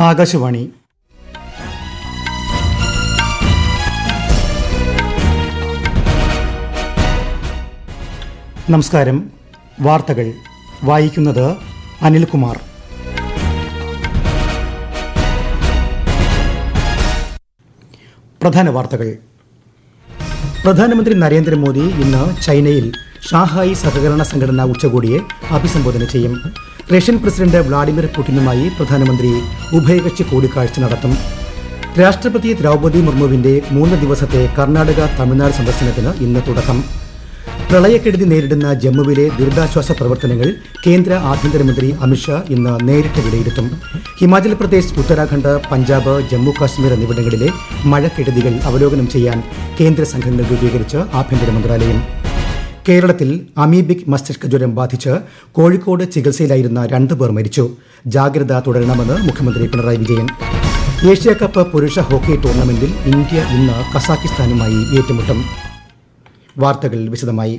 ആകാശവാണി. നമസ്കാരം. വാർത്തകൾ വായിക്കുന്നത് അനിൽകുമാർ. പ്രധാന വാർത്തകൾ. പ്രധാനമന്ത്രി നരേന്ദ്രമോദി ഇന്ന് ചൈനയിൽ ഷാങ്ഹായി സഹകരണ സംഘടനാ ഉച്ചകോടിയെ അഭിസംബോധന ചെയ്യും. റഷ്യൻ പ്രസിഡന്റ് വ്ളാഡിമിർ പുടിനുമായി പ്രധാനമന്ത്രി ഉഭയകക്ഷി കൂടിക്കാഴ്ച നടത്തും. രാഷ്ട്രപതി ദ്രൗപദി മുർമുവിന്റെ 3 ദിവസത്തെ കർണാടക തമിഴ്നാട് സന്ദർശനത്തിന് ഇന്ന് തുടക്കം. പ്രളയക്കെടുതി നേരിടുന്ന ജമ്മുവിലെ ദുരിതാശ്വാസ പ്രവർത്തനങ്ങൾ കേന്ദ്ര ആഭ്യന്തരമന്ത്രി അമിത്ഷാ ഇന്ന് നേരിട്ട് വിലയിരുത്തും. ഹിമാചൽ പ്രദേശ്, ഉത്തരാഖണ്ഡ്, പഞ്ചാബ്, ജമ്മു കാശ്മീർ എന്നിവിടങ്ങളിലെ മഴക്കെടുതികൾ അവലോകനം ചെയ്യാൻ കേന്ദ്ര സംഘങ്ങൾ രൂപീകരിച്ച് ആഭ്യന്തര മന്ത്രാലയം. കേരളത്തിൽ അമീബിക് മസ്തിഷ്ക ജ്വരം ബാധിച്ച് കോഴിക്കോട് ചികിത്സയിലായിരുന്ന 2 പേർ മരിച്ചു. ജാഗ്രത തുടരണമെന്ന് മുഖ്യമന്ത്രി പിണറായി വിജയൻ. ഏഷ്യാ കപ്പ് പുരുഷ ഹോക്കി ടൂർണമെന്റിൽ ഇന്ത്യ ഇന്ന് കസാഖിസ്ഥാനുമായി ഏറ്റുമുട്ടും. വാർത്തകൾ വിശദമായി.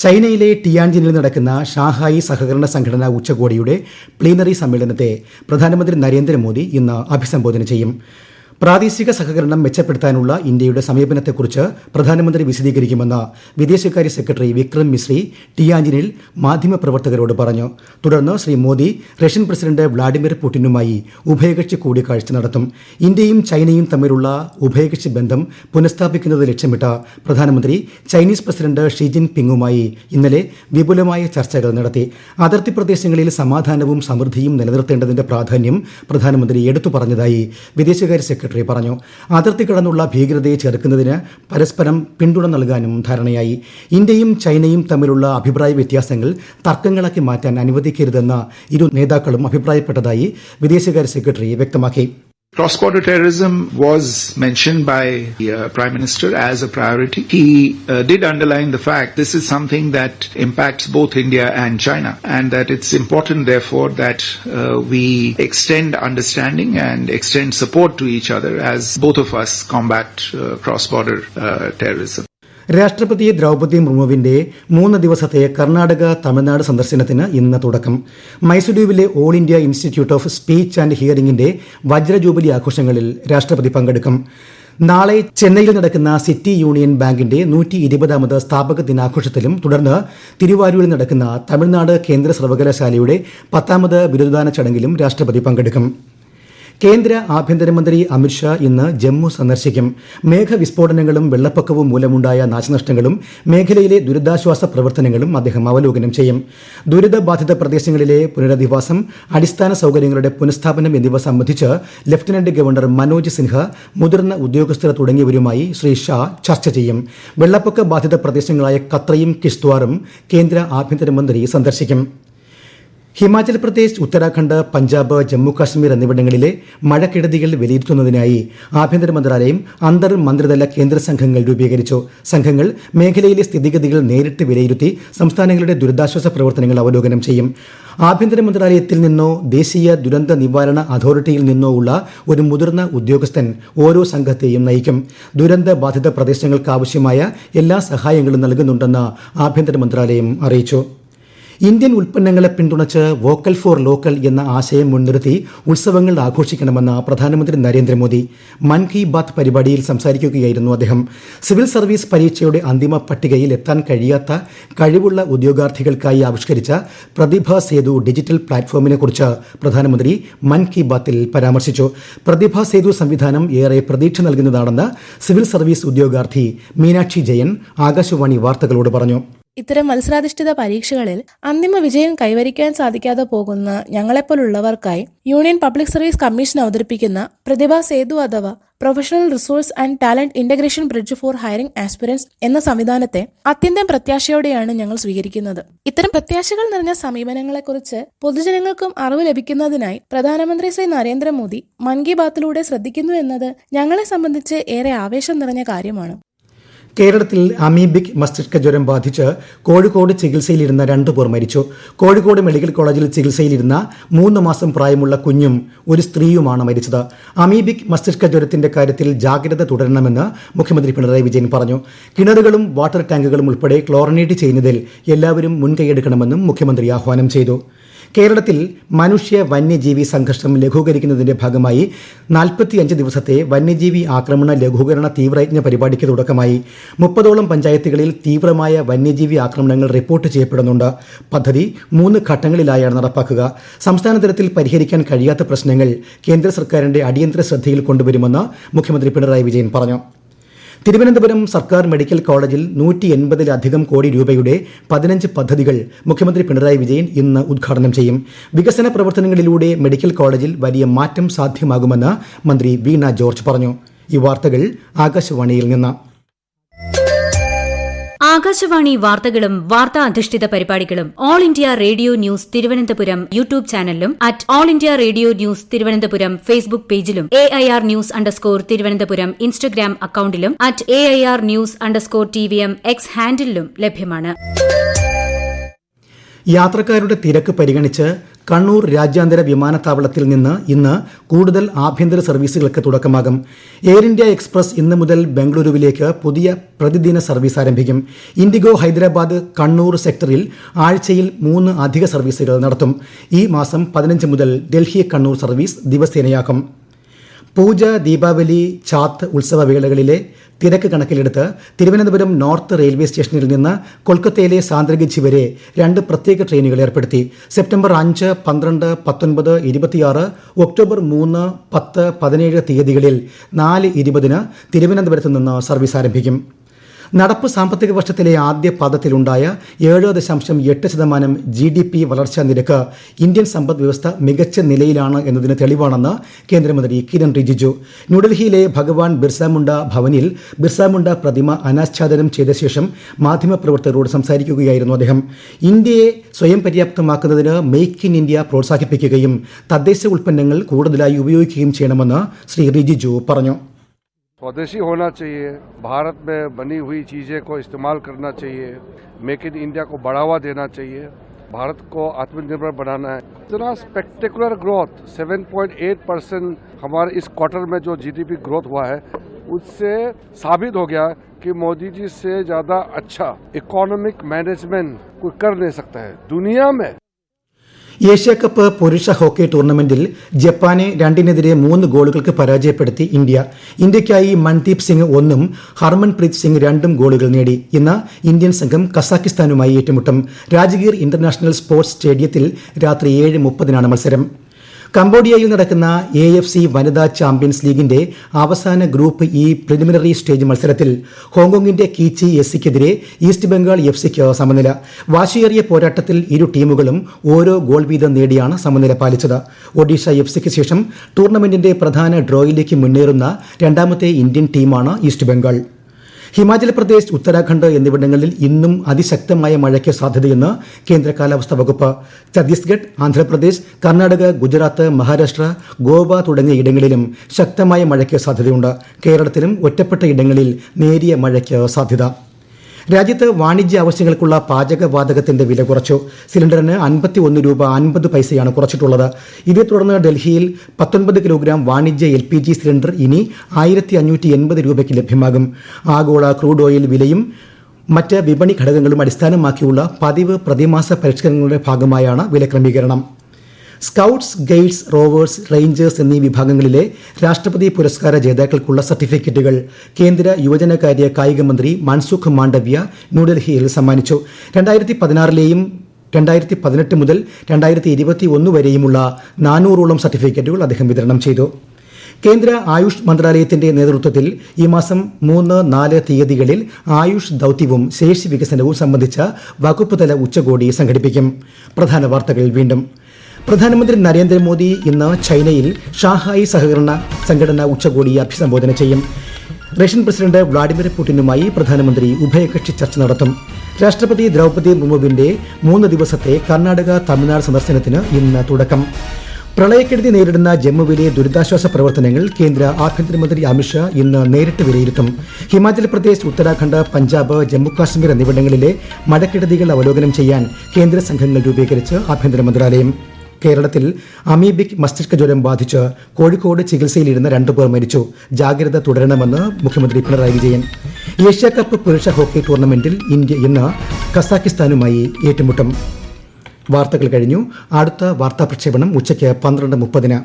ചൈനയിലെ ടിയാൻജിനിൽ നടക്കുന്ന ഷാങ്ഹായി സഹകരണ സംഘടനാ ഉച്ചകോടിയുടെ പ്ലീനറി സമ്മേളനത്തെ പ്രധാനമന്ത്രി നരേന്ദ്രമോദി ഇന്ന് അഭിസംബോധന ചെയ്യും. പ്രാദേശിക സഹകരണം മെച്ചപ്പെടുത്താനുള്ള ഇന്ത്യയുടെ സമീപനത്തെക്കുറിച്ച് പ്രധാനമന്ത്രി വിശദീകരിക്കുമെന്ന് വിദേശകാര്യ സെക്രട്ടറി വിക്രം മിശ്രി ടിയാൻജിനിൽ മാധ്യമപ്രവർത്തകരോട് പറഞ്ഞു. തുടർന്ന് Shri Modi Russian president Vladimir പുടിനുമായി ഉഭയകക്ഷി കൂടിക്കാഴ്ച നടത്തും. ഇന്ത്യയും ചൈനയും തമ്മിലുള്ള ഉഭയകക്ഷി ബന്ധം പുനഃസ്ഥാപിക്കുന്നത് ലക്ഷ്യമിട്ട് പ്രധാനമന്ത്രി ചൈനീസ് പ്രസിഡന്റ് ഷി ജിൻ പിങ്ങുമായി ഇന്നലെ വിപുലമായ ചർച്ചകൾ നടത്തി. അതിർത്തി പ്രദേശങ്ങളിൽ സമാധാനവും സമൃദ്ധിയും നിലനിർത്തേണ്ടതിന്റെ പ്രാധാന്യം പ്രധാനമന്ത്രി എടുത്തു പറഞ്ഞതായി വിദേശകാര്യ സെക്രട്ടറി പറഞ്ഞു. അതിർത്തി കടന്നുള്ള ഭീകരതയെ ചെറുക്കുന്നതിന് പരസ്പരം പിന്തുണ നൽകാനും ധാരണയായി. ഇന്ത്യയും ചൈനയും തമ്മിലുള്ള അഭിപ്രായ വ്യത്യാസങ്ങൾ തർക്കങ്ങളാക്കി മാറ്റാൻ അനുവദിക്കരുതെന്ന് ഇരു നേതാക്കളും അഭിപ്രായപ്പെട്ടതായി വിദേശകാര്യ സെക്രട്ടറി വ്യക്തമാക്കി. Cross-border terrorism was mentioned by the Prime Minister as a priority. He did underline the fact this is something that impacts both India and China, and that it's important therefore that we extend understanding and extend support to each other as both of us combat cross-border terrorism. രാഷ്ട്രപതി ദ്രൗപദി മുർമുവിന്റെ 3 ദിവസത്തെ കർണാടക തമിഴ്നാട് സന്ദർശനത്തിന് ഇന്ന് തുടക്കം. മൈസൂരുവിലെ All India Institute of Speech and ഹിയറിംഗിന്റെ വജ്രജൂബിലി ആഘോഷങ്ങളിൽ രാഷ്ട്രപതി പങ്കെടുക്കും. നാളെ ചെന്നൈയിൽ നടക്കുന്ന സിറ്റി യൂണിയൻ ബാങ്കിന്റെ 120ാമത് സ്ഥാപക ദിനാഘോഷത്തിലും തുടർന്ന് തിരുവാരൂരിൽ നടക്കുന്ന തമിഴ്നാട് കേന്ദ്ര സർവകലാശാലയുടെ 10ാമത് ബിരുദദാന ചടങ്ങിലും രാഷ്ട്രപതി പങ്കെടുക്കും. കേന്ദ്ര ആഭ്യന്തരമന്ത്രി അമിത്ഷാ ഇന്ന് ജമ്മു സന്ദർശിക്കും. മേഘവിസ്ഫോടനങ്ങളും വെള്ളപ്പൊക്കവും മൂലമുണ്ടായ നാശനഷ്ടങ്ങളും മേഖലയിലെ ദുരിതാശ്വാസ പ്രവർത്തനങ്ങളും അദ്ദേഹം അവലോകനം ചെയ്യും. ദുരിതബാധിത പ്രദേശങ്ങളിലെ പുനരധിവാസം, അടിസ്ഥാന സൌകര്യങ്ങളുടെ പുനഃസ്ഥാപനം എന്നിവ സംബന്ധിച്ച് ലഫ്റ്റനന്റ് ഗവർണർ മനോജ് സിൻഹ, മുതിർന്ന ഉദ്യോഗസ്ഥർ തുടങ്ങിയവരുമായി ശ്രീ ഷാ ചർച്ച ചെയ്യും. വെള്ളപ്പൊക്ക ബാധിത പ്രദേശങ്ങളായ കത്രയും കിഷ്ത്വാറും കേന്ദ്ര ആഭ്യന്തരമന്ത്രി സന്ദർശിക്കും. ഹിമാചൽ പ്രദേശ്, ഉത്തരാഖണ്ഡ്, പഞ്ചാബ്, ജമ്മു കാശ്മീർ എന്നിവിടങ്ങളിലെ മഴക്കെടുതികൾ വിലയിരുത്തുന്നതിനായി ആഭ്യന്തര മന്ത്രാലയം അന്തർ മന്ത്രിതല കേന്ദ്ര സംഘങ്ങൾ രൂപീകരിച്ചു. സംഘങ്ങൾ മേഖലയിലെ സ്ഥിതിഗതികൾ നേരിട്ട് വിലയിരുത്തി സംസ്ഥാനങ്ങളുടെ ദുരിതാശ്വാസ പ്രവർത്തനങ്ങൾ അവലോകനം ചെയ്യും. ആഭ്യന്തര മന്ത്രാലയത്തിൽ നിന്നോ ദേശീയ ദുരന്ത നിവാരണ അതോറിറ്റിയിൽ നിന്നോ ഉള്ള ഒരു മുതിർന്ന ഉദ്യോഗസ്ഥൻ ഓരോ സംഘത്തെയും നയിക്കും. ദുരന്ത ബാധിത പ്രദേശങ്ങൾക്കാവശ്യമായ എല്ലാ സഹായങ്ങളും നൽകുന്നുണ്ടെന്ന് ആഭ്യന്തര മന്ത്രാലയം അറിയിച്ചു. ഇന്ത്യൻ ഉൽപ്പന്നങ്ങളെ പിന്തുണച്ച് വോക്കൽ ഫോർ ലോക്കൽ എന്ന ആശയം മുൻനിർത്തി ഉത്സവങ്ങൾ ആഘോഷിക്കണമെന്ന് പ്രധാനമന്ത്രി നരേന്ദ്രമോദി മൻ കി ബാത്ത് പരിപാടിയിൽ സംസാരിക്കുകയായിരുന്നു അദ്ദേഹം. സിവിൽ സർവീസ് പരീക്ഷയുടെ അന്തിമ പട്ടികയിൽ എത്താൻ കഴിയാത്ത കഴിവുള്ള ഉദ്യോഗാർത്ഥികൾക്കായി ആവിഷ്കരിച്ച പ്രതിഭ സേതു ഡിജിറ്റൽ പ്ലാറ്റ്ഫോമിനെക്കുറിച്ച് പ്രധാനമന്ത്രി മൻ കി ബാത്തിൽ പരാമർശിച്ചു. പ്രതിഭ സേതു സംവിധാനം ഏറെ പ്രതീക്ഷ നൽകുന്നതാണെന്ന് സിവിൽ സർവീസ് ഉദ്യോഗാർത്ഥി മീനാക്ഷി ജയൻ ആകാശവാണി വാർത്തകളോട് പറഞ്ഞു. ഇത്തരം മത്സരാധിഷ്ഠിത പരീക്ഷകളിൽ അന്തിമ വിജയം കൈവരിക്കാൻ സാധിക്കാതെ പോകുന്ന ഞങ്ങളെപ്പോലുള്ളവർക്കായി യൂണിയൻ പബ്ലിക് സർവീസ് കമ്മീഷൻ അവതരിപ്പിക്കുന്ന പ്രതിഭ സേതു അഥവാ professional resource and talent integration bridge for hiring aspirants എന്ന സംവിധാനത്തെ അത്യന്തം പ്രത്യാശയോടെയാണ് ഞങ്ങൾ സ്വീകരിക്കുന്നത്. ഇത്തരം പ്രത്യാശകൾ നിറഞ്ഞ സമീപനങ്ങളെക്കുറിച്ച് പൊതുജനങ്ങൾക്കും അറിവ് ലഭിക്കുന്നതിനായി പ്രധാനമന്ത്രി ശ്രീ നരേന്ദ്രമോദി മൻ കി ബാത്തിലൂടെ ശ്രദ്ധിക്കുന്നു എന്നത് ഞങ്ങളെ സംബന്ധിച്ച് ഏറെ ആവേശം നിറഞ്ഞ കാര്യമാണ്. കേരളത്തിൽ അമീബിക് മസ്തിഷ്ക ജ്വരം ബാധിച്ച് കോഴിക്കോട് ചികിത്സയിലിരുന്ന 2 പേർ മരിച്ചു. കോഴിക്കോട് മെഡിക്കൽ കോളേജിൽ ചികിത്സയിലിരുന്ന 3 മാസം പ്രായമുള്ള കുഞ്ഞും ഒരു സ്ത്രീയുമാണ് മരിച്ചത്. അമീബിക് മസ്തിഷ്ക ജ്വരത്തിന്റെ കാര്യത്തിൽ ജാഗ്രത തുടരണമെന്ന് മുഖ്യമന്ത്രി പിണറായി വിജയൻ പറഞ്ഞു. കിണറുകളും വാട്ടർ ടാങ്കുകളും ഉൾപ്പെടെ ക്ലോറിനേറ്റ് ചെയ്യുന്നതിൽ എല്ലാവരും മുൻകൈയെടുക്കണമെന്നും മുഖ്യമന്ത്രി ആഹ്വാനം ചെയ്തു. കേരളത്തിൽ മനുഷ്യ വന്യജീവി സംഘർഷം ലഘൂകരിക്കുന്നതിന്റെ ഭാഗമായി 45 ദിവസത്തെ വന്യജീവി ആക്രമണ ലഘൂകരണ തീവ്രയജ്ഞ പരിപാടിക്ക് തുടക്കമായി. 30ഓളം പഞ്ചായത്തുകളിൽ തീവ്രമായ വന്യജീവി ആക്രമണങ്ങൾ റിപ്പോർട്ട് ചെയ്യപ്പെടുന്നുണ്ട്. പദ്ധതി 3 ഘട്ടങ്ങളിലായാണ് നടപ്പാക്കുക. സംസ്ഥാന തലത്തിൽ പരിഹരിക്കാൻ കഴിയാത്ത പ്രശ്നങ്ങൾ കേന്ദ്ര സർക്കാരിന്റെ അടിയന്തര ശ്രദ്ധയിൽ കൊണ്ടുവരുമെന്ന് മുഖ്യമന്ത്രി പിണറായി വിജയൻ പറഞ്ഞു. തിരുവനന്തപുരം സർക്കാർ മെഡിക്കൽ കോളേജിൽ 180-ലധികം കോടി രൂപയുടെ 15 പദ്ധതികൾ മുഖ്യമന്ത്രി പിണറായി വിജയൻ ഇന്ന് ഉദ്ഘാടനം ചെയ്യും. വികസന പ്രവർത്തനങ്ങളിലൂടെ മെഡിക്കൽ കോളേജിൽ വലിയ മാറ്റം സാധ്യമാകുമെന്ന് മന്ത്രി വീണ ജോർജ് പറഞ്ഞു. ഈ വാർത്തകൾ ആകാശവാണിയിൽ നിന്ന്. ആകാശവാണി വാർത്തകളും വാർത്താ അധിഷ്ഠിത പരിപാടികളും All India Radio News Thiruvananthapuram YouTube ചാനലിലും at All India Radio News Thiruvananthapuram Facebook പേജിലും AIR ന്യൂസ് _ ഇൻസ്റ്റഗ്രാം അക്കൌണ്ടിലും at AIR news _ TVM X ഹാൻഡിലും ലഭ്യമാണ്. യാത്രക്കാരുടെ തിരക്ക് പരിഗണിച്ച് കണ്ണൂർ രാജ്യാന്തര വിമാനത്താവളത്തിൽ നിന്ന് ഇന്ന് കൂടുതൽ ആഭ്യന്തര സർവീസുകൾക്ക് തുടക്കമാകും. എയർ ഇന്ത്യ എക്സ്പ്രസ് ഇന്ന് മുതൽ ബംഗളൂരുവിലേക്ക് പുതിയ പ്രതിദിന സർവീസ് ആരംഭിക്കും. ഇൻഡിഗോ ഹൈദരാബാദ് കണ്ണൂർ സെക്ടറിൽ ആഴ്ചയിൽ 3 അധിക സർവീസുകൾ നടത്തും. ഈ മാസം 15 മുതൽ ഡൽഹി കണ്ണൂർ സർവീസ് ദിവസേനയാക്കും. പൂജ, ദീപാവലി, ഛാത്ത് ഉത്സവവേളകളിലെ തിരക്ക് കണക്കിലെടുത്ത് തിരുവനന്തപുരം നോർത്ത് റെയിൽവേ സ്റ്റേഷനിൽ നിന്ന് കൊൽക്കത്തയിലെ സാന്ദ്രഗിച്ചി വരെ 2 പ്രത്യേക ട്രെയിനുകൾ ഏർപ്പെടുത്തി. സെപ്റ്റംബർ 5, 12, 19, 26, ഒക്ടോബർ 3, 10, 17 തീയതികളിൽ 4:20 തിരുവനന്തപുരത്ത് നിന്ന് സർവീസ് ആരംഭിക്കും. നടപ്പ് സാമ്പത്തിക വർഷത്തിലെ ആദ്യ പാദത്തിലുണ്ടായ 7.8% GDP വളർച്ചാ നിരക്ക് ഇന്ത്യൻ സമ്പദ് വ്യവസ്ഥ മികച്ച നിലയിലാണ് എന്നതിന് തെളിവാണെന്ന് കേന്ദ്രമന്ത്രി കിരൺ റിജിജു. ന്യൂഡൽഹിയിലെ ഭഗവാൻ ബിർസ മുണ്ട ഭവനിൽ ബിർസ മുണ്ട പ്രതിമ അനാച്ഛാദനം ചെയ്ത ശേഷം മാധ്യമപ്രവർത്തകരോട് സംസാരിക്കുകയായിരുന്നു അദ്ദേഹം. ഇന്ത്യയെ സ്വയം പര്യാപ്തമാക്കുന്നതിന് മെയ്ക്ക് ഇൻ ഇന്ത്യ പ്രോത്സാഹിപ്പിക്കുകയും തദ്ദേശ ഉൽപ്പന്നങ്ങൾ കൂടുതലായി ഉപയോഗിക്കുകയും ചെയ്യണമെന്ന് ശ്രീ റിജിജു പറഞ്ഞു. स्वदेशी होना चाहिए, भारत में बनी हुई चीज़ें को इस्तेमाल करना चाहिए, मेक इन इंडिया को बढ़ावा देना चाहिए, भारत को आत्मनिर्भर बनाना है. इतना स्पेक्टेकुलर ग्रोथ 7.8% हमारे इस क्वार्टर में जो GDP ग्रोथ हुआ है उससे साबित हो गया कि मोदी जी से ज़्यादा अच्छा इकोनॉमिक मैनेजमेंट कोई कर नहीं सकता है दुनिया में. ഏഷ്യാകപ്പ് പുരുഷ ഹോക്കി ടൂർണമെന്റിൽ ജപ്പാനെ 2-3 ഗോളുകൾക്ക് പരാജയപ്പെടുത്തി ഇന്ത്യയ്ക്കായി മൻദീപ് സിംഗ് 1ഉം ഹർമൻപ്രീത് സിംഗ് 2ഉം ഗോളുകൾ നേടി. ഇന്ന് ഇന്ത്യൻ സംഘം കസാഖിസ്ഥാനുമായി ഏറ്റുമുട്ടും. രാജഗീർ ഇന്റർനാഷണൽ സ്പോർട്സ് സ്റ്റേഡിയത്തിൽ രാത്രി 7:30 മത്സരം. കംബോഡിയയിൽ നടക്കുന്ന AFC വനിതാ ചാമ്പ്യൻസ് ലീഗിന്റെ അവസാന ഗ്രൂപ്പ് ഇ പ്രിലിമിനറി സ്റ്റേജ് മത്സരത്തിൽ ഹോങ്കോങ്ങിന്റെ കീച്ചി എസ്സിക്കെതിരെ ഈസ്റ്റ് ബംഗാൾ FCക്ക് സമനില. വാശിയേറിയ പോരാട്ടത്തിൽ ഇരു ടീമുകളും ഓരോ ഗോൾ വീതം നേടിയാണ് സമനില പാലിച്ചത്. ഒഡീഷ FCക്ക് ശേഷം ടൂർണമെന്റിന്റെ പ്രധാന ഡ്രോയിലേക്ക് മുന്നേറുന്ന രണ്ടാമത്തെ ഇന്ത്യൻ ടീമാണ് ഈസ്റ്റ് ബംഗാൾ. ഹിമാചൽ പ്രദേശ്, ഉത്തരാഖണ്ഡ് എന്നിവിടങ്ങളിൽ ഇന്നും അതിശക്തമായ മഴയ്ക്ക് സാധ്യതയെന്ന് കേന്ദ്ര കാലാവസ്ഥാ വകുപ്പ്. ഛത്തീസ്ഗഡ്, ആന്ധ്രാപ്രദേശ്, കർണാടക, ഗുജറാത്ത്, മഹാരാഷ്ട്ര, ഗോവ തുടങ്ങിയ ഇടങ്ങളിലും ശക്തമായ മഴയ്ക്ക് സാധ്യതയുണ്ട്. കേരളത്തിലും ഒറ്റപ്പെട്ട ഇടങ്ങളിൽ നേരിയ മഴയ്ക്ക് സാധ്യത. രാജ്യത്ത് വാണിജ്യ ആവശ്യങ്ങൾക്കുള്ള പാചകവാതകത്തിന്റെ വില കുറച്ചു. സിലിണ്ടറിന് 51 രൂപ 50 പൈസയാണ് കുറച്ചിട്ടുള്ളത്. ഇതേ തുടർന്ന് ഡൽഹിയിൽ 19 കിലോഗ്രാം വാണിജ്യ LPG സിലിണ്ടർ ഇനി 1580 രൂപയ്ക്ക് ലഭ്യമാകും. ആഗോള ക്രൂഡ് ഓയിൽ വിലയും മറ്റ് വിപണി ഘടകങ്ങളും അടിസ്ഥാനമാക്കിയുള്ള പതിവ് പ്രതിമാസ പരിഷ്കരണങ്ങളുടെ ഭാഗമായാണ് വിലക്രമീകരണം. സ്കൌട്ട്സ്, ഗൈഡ്സ്, റോവേഴ്സ്, റേഞ്ചേഴ്സ് എന്നീ വിഭാഗങ്ങളിലെ രാഷ്ട്രപതി പുരസ്കാര ജേതാക്കൾക്കുള്ള സർട്ടിഫിക്കറ്റുകൾ കേന്ദ്ര യുവജനകാര്യ കായിക മന്ത്രി മൻസുഖ് മാണ്ഡവ്യ ന്യൂഡൽഹിയിൽ സമ്മാനിച്ചു. 2016ലെയും 2018 മുതൽ 2021 വരെയുമുള്ള 400ഓളം സർട്ടിഫിക്കറ്റുകൾ അദ്ദേഹം വിതരണം ചെയ്തു. കേന്ദ്ര ആയുഷ് മന്ത്രാലയത്തിന്റെ നേതൃത്വത്തിൽ ഈ മാസം 3-4 തീയതികളിൽ ആയുഷ് ദൌത്യവും ശേഷി വികസനവും സംബന്ധിച്ച വകുപ്പുതല ഉച്ചകോടി സംഘടിപ്പിക്കും. പ്രധാന വാർത്തകൾ വീണ്ടും. പ്രധാനമന്ത്രി നരേന്ദ്രമോദി ഇന്ന് ചൈനയിൽ ഷാങ്ഹായ് സഹകരണ സംഘടന ഉച്ചകോടിയെ അഭിസംബോധന ചെയ്യും. റഷ്യൻ പ്രസിഡന്റ് വ്ളാഡിമിർ പുടിനുമായി പ്രധാനമന്ത്രി ഉഭയകക്ഷി ചർച്ച നടത്തും. രാഷ്ട്രപതി ദ്രൗപദി മുർമുവിന്റെ 3 ദിവസത്തെ കർണാടക, തമിഴ്നാട് സന്ദർശനത്തിന് ഇന്ന് തുടക്കം. പ്രളയക്കെടുതി നേരിടുന്ന ജമ്മുവിലെ ദുരിതാശ്വാസ പ്രവർത്തനങ്ങൾ കേന്ദ്ര ആഭ്യന്തരമന്ത്രി അമിത്ഷാ ഇന്ന് നേരിട്ട് വിലയിരുത്തും. ഹിമാചൽ പ്രദേശ്, ഉത്തരാഖണ്ഡ്, പഞ്ചാബ്, ജമ്മുകാശ്മീർ എന്നിവിടങ്ങളിലെ മഴക്കെടുതികൾ അവലോകനം ചെയ്യാൻ കേന്ദ്ര സംഘങ്ങൾ രൂപീകരിച്ച് ആഭ്യന്തര മന്ത്രാലയം. കേരളത്തിൽ അമീബിക് മസ്തിഷ്ക ജ്വരം ബാധിച്ച് കോഴിക്കോട് ചികിത്സയിലിരുന്ന 2 പേർ മരിച്ചു. ജാഗ്രത തുടരണമെന്ന് മുഖ്യമന്ത്രി പിണറായി വിജയൻ. ഏഷ്യാകപ്പ് പുരുഷ ഹോക്കി ടൂർണമെന്റിൽ ഇന്ത്യ ഇന്ന് കസാഖിസ്ഥാനുമായി ഏറ്റുമുട്ടും. വാർത്തകൾ കഴിഞ്ഞു. അടുത്ത വാർത്താ പ്രക്ഷേപണം ഉച്ചയ്ക്ക് 12:30.